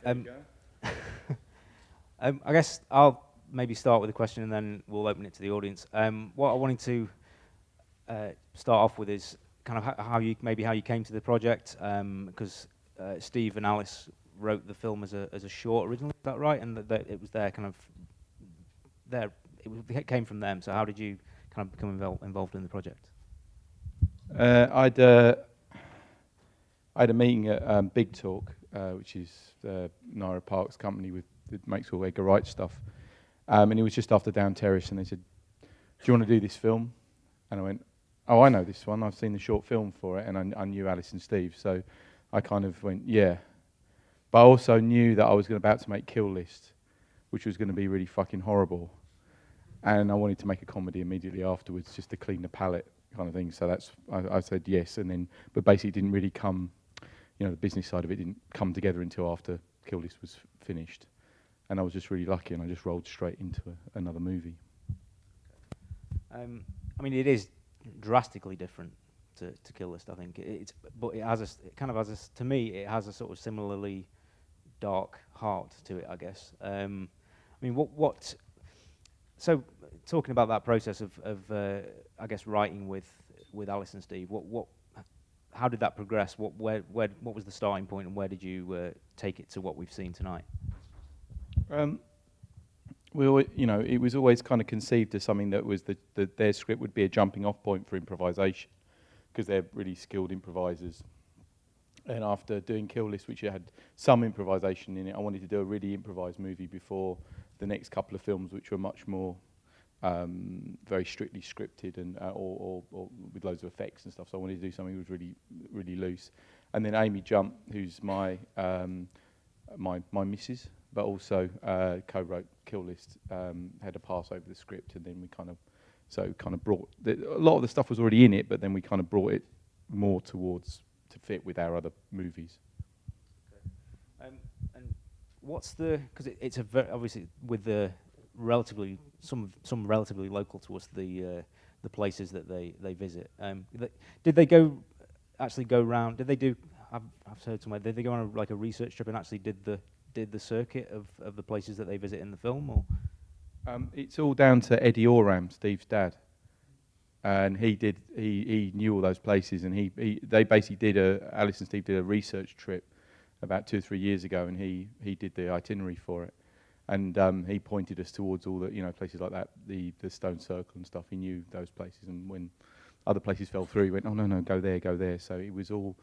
Um, I guess I'll maybe start with a question and then we'll open it to the audience. What I wanted to start off with is kind of how you came to the project, because Steve and Alice wrote the film as a short originally. Is that right? And that it was their kind of it came from them. So how did you kind of become involved in the project? I had a meeting at Big Talk, which is Naira Park's company that makes all Edgar Wright stuff. And it was just after Down Terrace, and they said, "Do you want to do this film?" And I went, "Oh, I know this one. I've seen the short film for it," and I knew Alice and Steve, so I kind of went, "Yeah." But I also knew that I was about to make Kill List, which was going to be really fucking horrible, and I wanted to make a comedy immediately afterwards, just to clean the palette, kind of thing. So I said yes, and then, but basically it didn't really come, the business side of it didn't come together until after Kill List was finished, and I was just really lucky, and I just rolled straight into another movie. I mean, it is drastically different to Kill List, I think. But it has to me, it has a sort of similarly dark heart to it, I guess. I mean, so talking about that process of I guess writing with Alice and Steve, how did that progress? What was the starting point, and where did you take it to what we've seen tonight? It was always kind of conceived as something that was their script would be a jumping off point for improvisation, because they're really skilled improvisers. And after doing Kill List, which had some improvisation in it, I wanted to do a really improvised movie before the next couple of films, which were much more very strictly scripted and or with loads of effects and stuff. So I wanted to do something that was really, really loose. And then Amy Jump, who's my missus, but also co-wrote Kill List, had a pass over the script, and then we kind of brought a lot of the stuff was already in it, but then we kind of brought it more towards to fit with our other movies. Okay. And what's because it's obviously with the relatively some relatively local to us, the places that they visit. Did they go round? Did they do? I've heard somewhere. Did they go on a research trip and actually did the circuit of the places that they visit in the film, or? It's all down to Eddie Oram, Steve's dad, and he knew all those places, and they basically Alice and Steve did a research trip about 2 or 3 years ago, and he did the itinerary for it, and he pointed us towards all the places like that, the Stone Circle and stuff. He knew those places, and when other places fell through, he went, "Oh no, go there." So it was all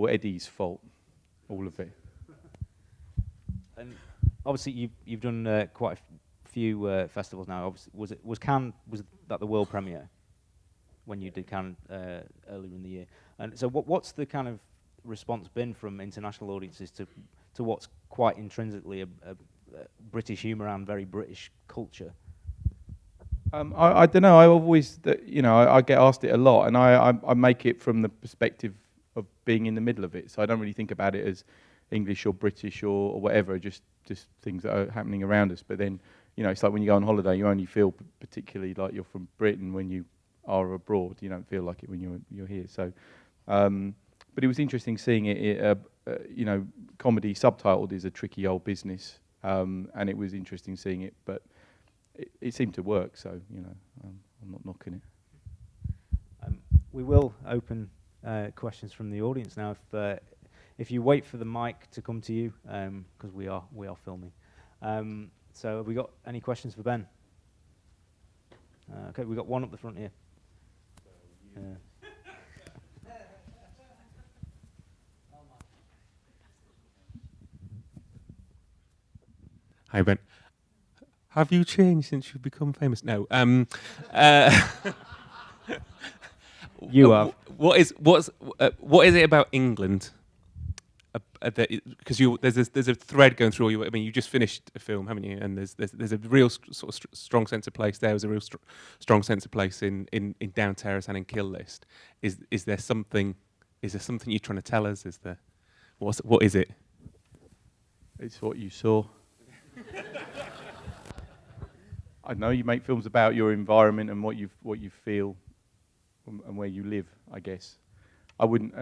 Eddie's fault, all of it. And obviously you've done quite a few festivals now. Obviously, was Cannes, was that the world premiere when you did Cannes earlier in the year? And so what's the kind of response been from international audiences to what's quite intrinsically a British humour and very British culture? I don't know. I always, I get asked it a lot, and I make it from the perspective of being in the middle of it. So I don't really think about it as English or British or whatever, just things that are happening around us. But then, it's like when you go on holiday, you only feel particularly like you're from Britain when you are abroad. You don't feel like it when you're here. So, but it was interesting seeing it. Comedy subtitled is a tricky old business, and it was interesting seeing it. But it seemed to work. So, I'm not knocking it. We will open questions from the audience now. If you wait for the mic to come to you, because we are filming. So have we got any questions for Ben? Okay, we got one up the front here. Hi Ben. Have you changed since you've become famous? No. You have. What is it about England? Because there's a thread going through all you. I mean, you just finished a film, haven't you? And there's a real sort of strong sense of place there. There's a real strong sense of place in Down Terrace and in Kill List. Is there something you're trying to tell us? What is it? It's what you saw. I know you make films about your environment and what you feel and where you live. I guess I wouldn't.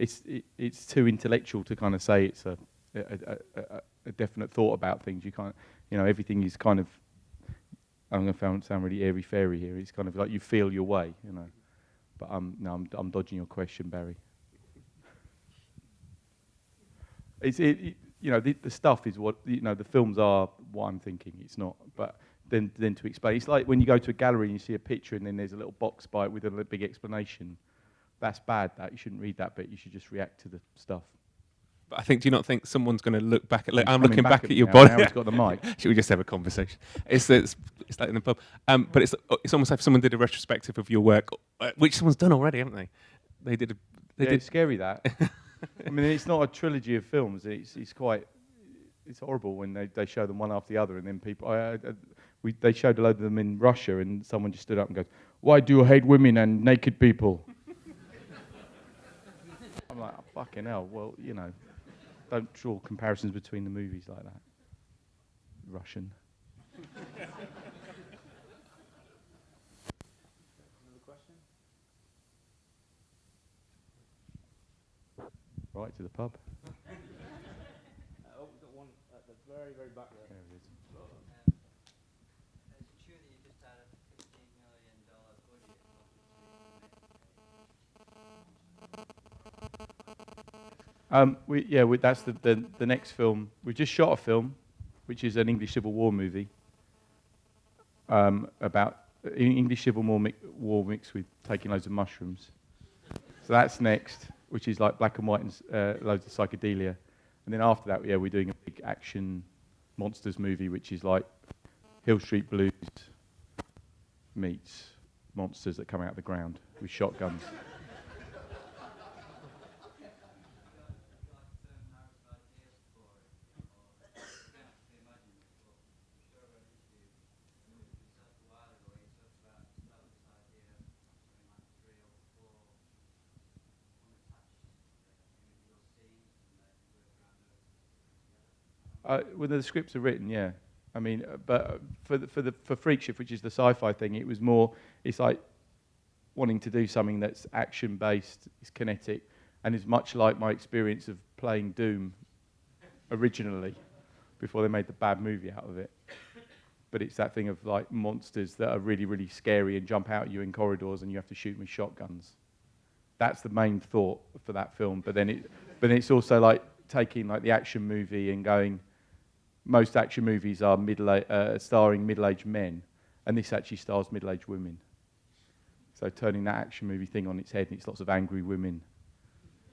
it's too intellectual to kind of say it's a definite thought about things. You can't, everything is kind of. I'm going to sound really airy fairy here. It's kind of like you feel your way, But no, I'm dodging your question, Barry. The stuff is what the films are. What I'm thinking, it's not. But then to explain, it's like when you go to a gallery and you see a picture and then there's a little box by it with a big explanation. That's bad. That you shouldn't read that bit. You should just react to the stuff. But I think, do you not think someone's going to look back at? I'm Coming looking back at your now, body. Now he's got the mic. Should we just have a conversation? It's like in the pub. But it's almost like if someone did a retrospective of your work, which someone's done already, haven't they? They did. It's scary that. I mean, it's not a trilogy of films. It's horrible when they show them one after the other, and then people. They showed a load of them in Russia, and someone just stood up and goes, "Why do you hate women and naked people?" I'm like, oh, fucking hell. Well, don't draw comparisons between the movies like that. Russian. Another question? Right to the pub. We've got one at the very, very back there. There it is. Is it true that you just had a $15 million budget? That's the next film. We just shot a film, which is an English Civil War movie about English Civil War mixed with taking loads of mushrooms. So that's next, which is like black and white and loads of psychedelia. And then after that, we're doing a big action monsters movie, which is like Hill Street Blues meets monsters that come out of the ground with shotguns. When the scripts are written, yeah. I mean, but for Freak Shift, which is the sci-fi thing, it was more. It's like wanting to do something that's action-based, it's kinetic, and is much like my experience of playing Doom originally, before they made the bad movie out of it. But it's that thing of like monsters that are really, really scary and jump out at you in corridors, and you have to shoot them with shotguns. That's the main thought for that film. But then it's also like taking like the action movie and going. Most action movies are starring middle-aged men, and this actually stars middle-aged women. So turning that action movie thing on its head, and it's lots of angry women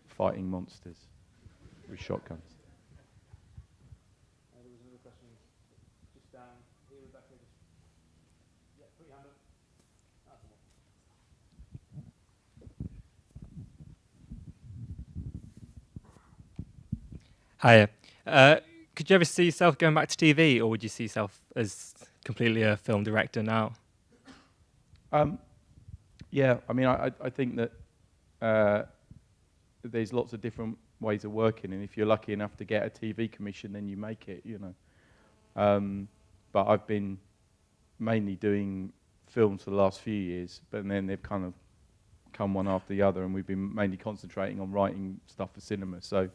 fighting monsters with shotguns. There was another question just down here, Rebecca. Yeah, put your hand up. That's the one. Hiya. Could you ever see yourself going back to TV, or would you see yourself as completely a film director now? Yeah, I mean, I think that there's lots of different ways of working, and if you're lucky enough to get a TV commission, then you make it, But I've been mainly doing films for the last few years, but then they've kind of come one after the other, and we've been mainly concentrating on writing stuff for cinema. So,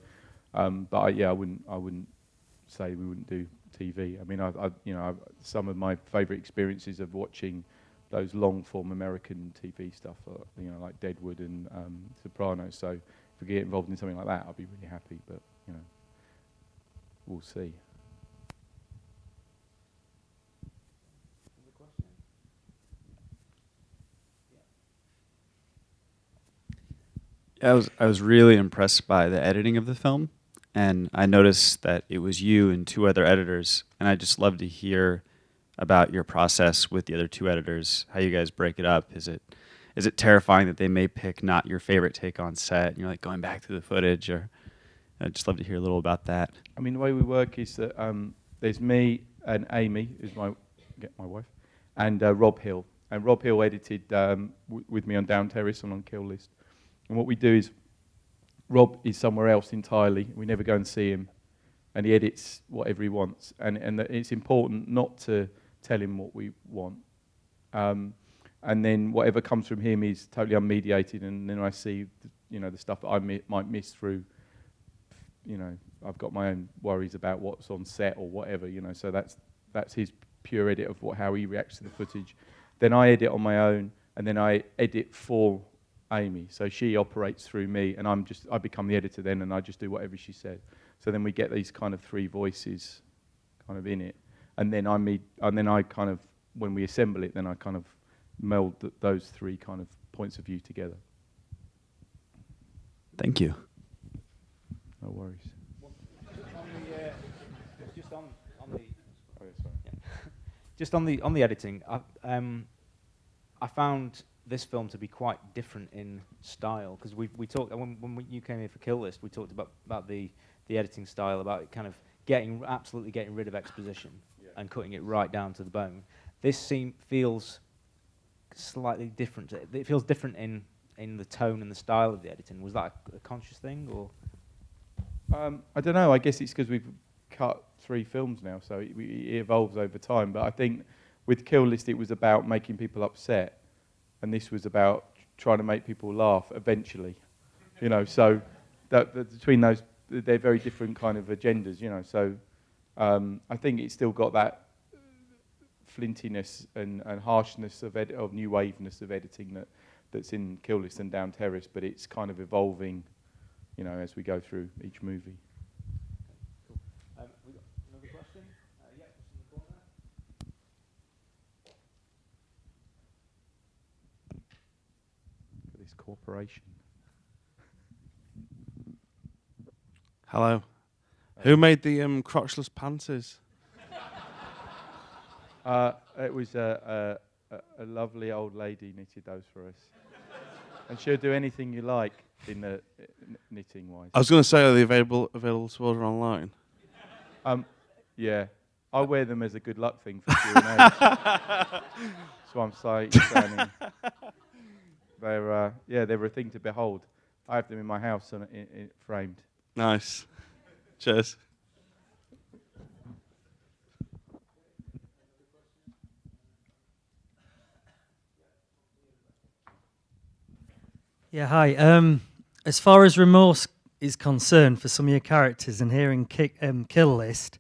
I wouldn't say we wouldn't do TV. I mean, some of my favourite experiences of watching those long-form American TV stuff, like Deadwood and Sopranos. So if we get involved in something like that, I'll be really happy. But we'll see. Another question? I was really impressed by the editing of the film, and I noticed that it was you and two other editors, and I'd just love to hear about your process with the other two editors, how you guys break it up. Is it terrifying that they may pick not your favorite take on set, and you're like going back through the footage, or I'd just love to hear a little about that. I mean, the way we work is that there's me and Amy, who's my wife, and Rob Hill. And Rob Hill edited with me on Down Terrace and on Kill List. And what we do is, Rob is somewhere else entirely. We never go and see him, and he edits whatever he wants. And it's important not to tell him what we want. And then whatever comes from him is totally unmediated. And then I see, the stuff that I might miss through. I've got my own worries about what's on set or whatever. So that's his pure edit of how he reacts to the footage. Then I edit on my own, and then I edit for Amy. So she operates through me, and I become the editor then, and I just do whatever she said. So then we get these kind of three voices kind of in it. And then I kind of, when we assemble it, then I kind of meld those three kind of points of view together. Thank you. No worries. Just on the editing, I found this film to be quite different in style, because we talked when you came here for Kill List, we talked about the editing style, about it kind of absolutely getting rid of exposition and cutting it right down to the bone. This feels slightly different. It feels different in the tone and the style of the editing. Was that a conscious thing, or? I don't know. I guess it's because we've cut 3 films now, so it evolves over time. But I think with Kill List, it was about making people upset, and this was about trying to make people laugh eventually. So that between those, they're very different kind of agendas. So I think it's still got that flintiness and harshness of new waveness of editing that's in Kill List and Down Terrace, but it's kind of evolving, as we go through each movie. Cool. We got another question? Yeah, just in the corner. For this corporation. Hello. Who made the crotchless panties? It was a lovely old lady knitted those for us. And she'll do anything you like in the knitting wise. I was going to say, are they available to order online? Yeah, I wear them as a good luck thing for Q&A. So I'm saying they're a thing to behold. I have them in my house framed. Nice. Cheers. Yeah, hi. As far as remorse is concerned for some of your characters, and hearing Kill List,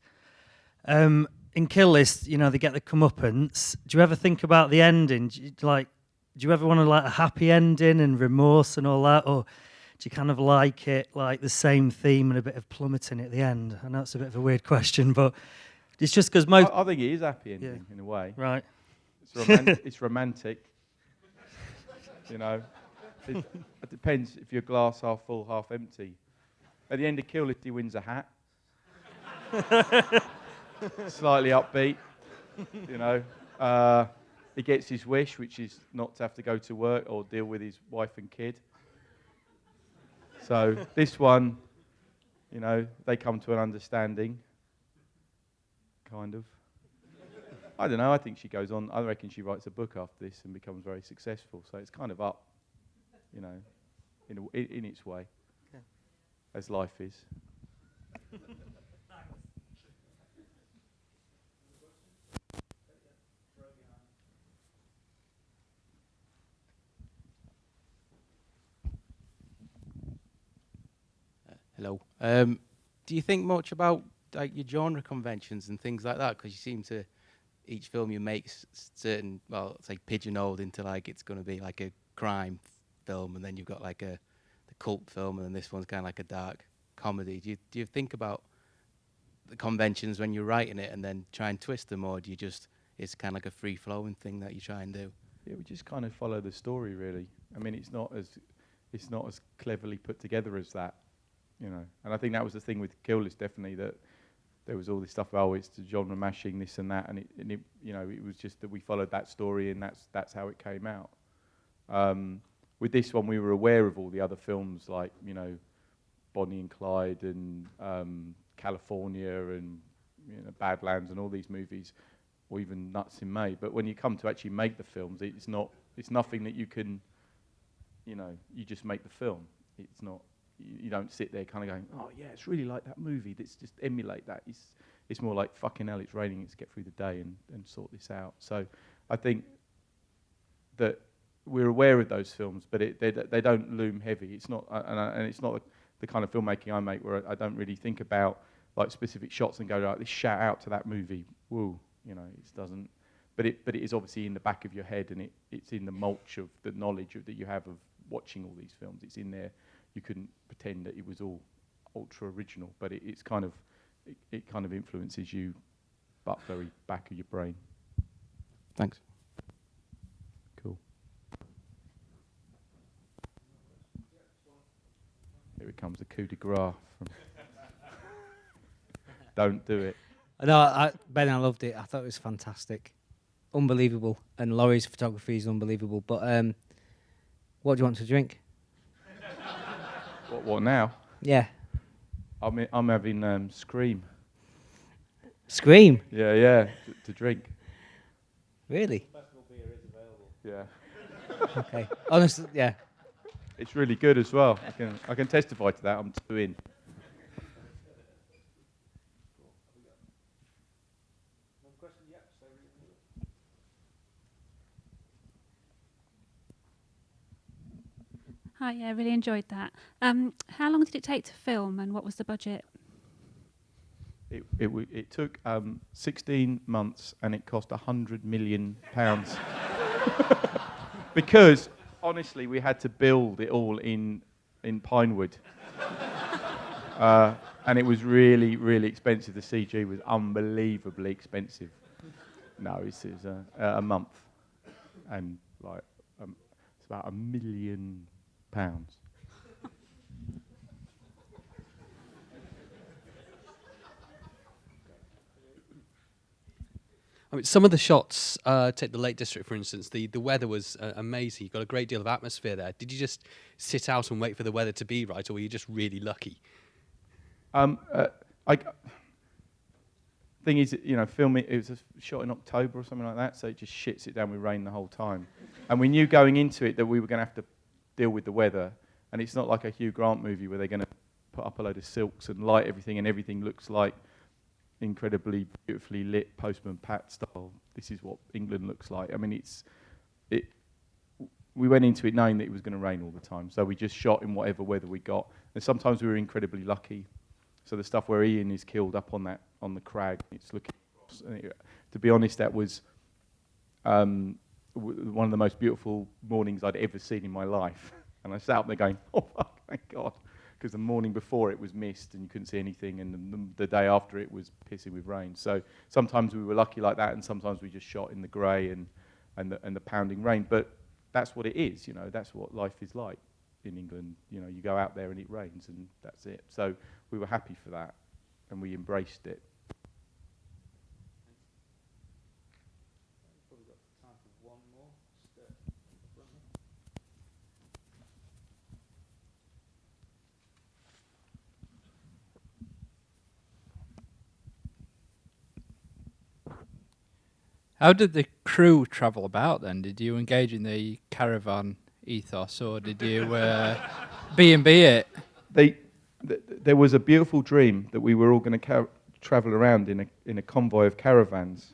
in Kill List, they get the comeuppance. Do you ever think about the ending? Do you ever want a happy ending and remorse and all that, or do you kind of like it like the same theme and a bit of plummeting at the end? I know it's a bit of a weird question, but it's just because most. I think it is happy ending in a way. Right. It's romantic. It depends if your glass half full, half empty. At the end of Kill List, he wins a hat. Slightly upbeat, He gets his wish, which is not to have to go to work or deal with his wife and kid. So this one, they come to an understanding, kind of. I don't know, I think she goes on. I reckon she writes a book after this and becomes very successful. So it's kind of up, in its way, as life is. Hello. Do you think much about your genre conventions and things like that? Because you seem to, each film you make certain, it's like pigeonholed into it's going to be like a crime film, and then you've got the cult film, and then this one's kind of like a dark comedy. Do you think about the conventions when you're writing it and then try and twist them, or do you just, it's kind of like a free flowing thing that you try and do? Yeah, we just kind of follow the story, really. I mean, it's not as cleverly put together as that, And I think that was the thing with Kill List, definitely, that there was all this stuff about it's the genre mashing, this and that, and it was just that we followed that story, and that's how it came out. With this one, we were aware of all the other films, like Bonnie and Clyde and California and Badlands and all these movies, or even Nuts in May. But when you come to actually make the films, it's nothing that you can, you just make the film. It's not. You don't sit there kind of going, oh yeah, it's really like that movie. Let's just emulate that. It's more like, fucking hell, it's raining. Let's get through the day and sort this out. So I think that we're aware of those films, but they don't loom heavy. It's not, and it's not the kind of filmmaking I make where I don't really think about like specific shots and go like, let's shout out to that movie. Woo, you know, it doesn't. But it is obviously in the back of your head, and it's in the mulch of the knowledge that you have of watching all these films. It's in there. You couldn't pretend that it was all ultra original, but it's kind of it kind of influences you, but very back of your brain. Thanks. Cool. Here it comes, the coup de grace. Don't do it. No, Ben, I loved it. I thought it was fantastic. Unbelievable. And Laurie's photography is unbelievable. But what do you want to drink? What now? Yeah. I'm having Scream. Scream? Yeah, to drink. Really? Festival beer is available. Yeah. Okay. Honestly, yeah. It's really good as well. I can testify to that. I'm 2 in. Hi, yeah, I really enjoyed that. How long did it take to film, and what was the budget? It took 16 months, and it cost £100 million. Because honestly, we had to build it all in Pinewood, and it was really, really expensive. The CG was unbelievably expensive. No, it's a month, and like it's about £1 million. I mean, some of the shots, take the Lake District for instance, the weather was amazing. You got a great deal of atmosphere there. Did you just sit out and wait for the weather to be right, or were you just really lucky? Thing is, you know, filming, it was shot in October or something like that, so it just shits it down with rain the whole time. And we knew going into it that we were going to have to deal with the weather, and it's not like a Hugh Grant movie where they're going to put up a load of silks and light everything, and everything looks like incredibly beautifully lit Postman Pat style. This is what England looks like. I mean, we went into it knowing that it was going to rain all the time, so we just shot in whatever weather we got. And sometimes we were incredibly lucky. So the stuff where Ian is killed up on the crag, it's looking. To be honest, that was one of the most beautiful mornings I'd ever seen in my life. And I sat up there going, "Oh fuck, thank God," because the morning before it was mist and you couldn't see anything, and the day after it was pissing with rain. So sometimes we were lucky like that, and sometimes we just shot in the grey and the pounding rain. But that's what it is, you know. That's what life is like in England. You know, you go out there and it rains, and that's it. So we were happy for that, and we embraced it. Probably got time for one more. How did the crew travel about then? Did you engage in the caravan ethos, or did you B&B it? There was a beautiful dream that we were all going to travel around in a convoy of caravans,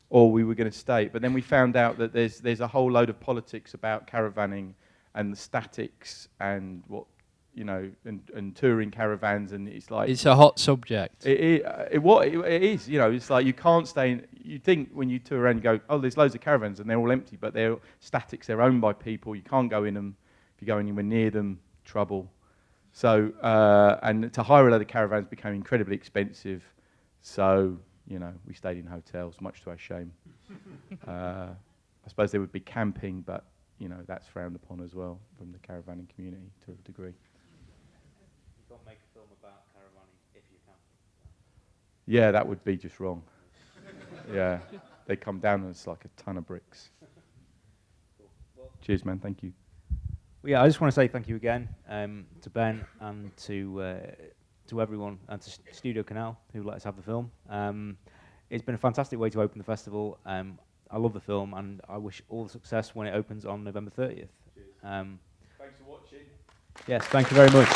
or we were going to stay. But then we found out that there's a whole load of politics about caravanning and the statics and what, you know, and touring caravans, and it's like it's a hot subject. It is, you know. It's like you can't stay in. You think when you tour around, you go, oh, there's loads of caravans and they're all empty, but they're statics. They're owned by people. You can't go in them. If you go anywhere near them, trouble. So and to hire a load of caravans became incredibly expensive. So, you know, we stayed in hotels, much to our shame. I suppose there would be camping, but you know that's frowned upon as well from the caravanning community to a degree. You can't make a film about caravanning if you can. Yeah, that would be just wrong. Yeah, they come down and it's like a ton of bricks. Cool. Well, cheers, man. Thank you. Well, yeah, I just want to say thank you again to Ben and to everyone and to Studio Canal who let us have the film. It's been a fantastic way to open the festival. I love the film and I wish all the success when it opens on November 30th. Thanks for watching. Yes, thank you very much.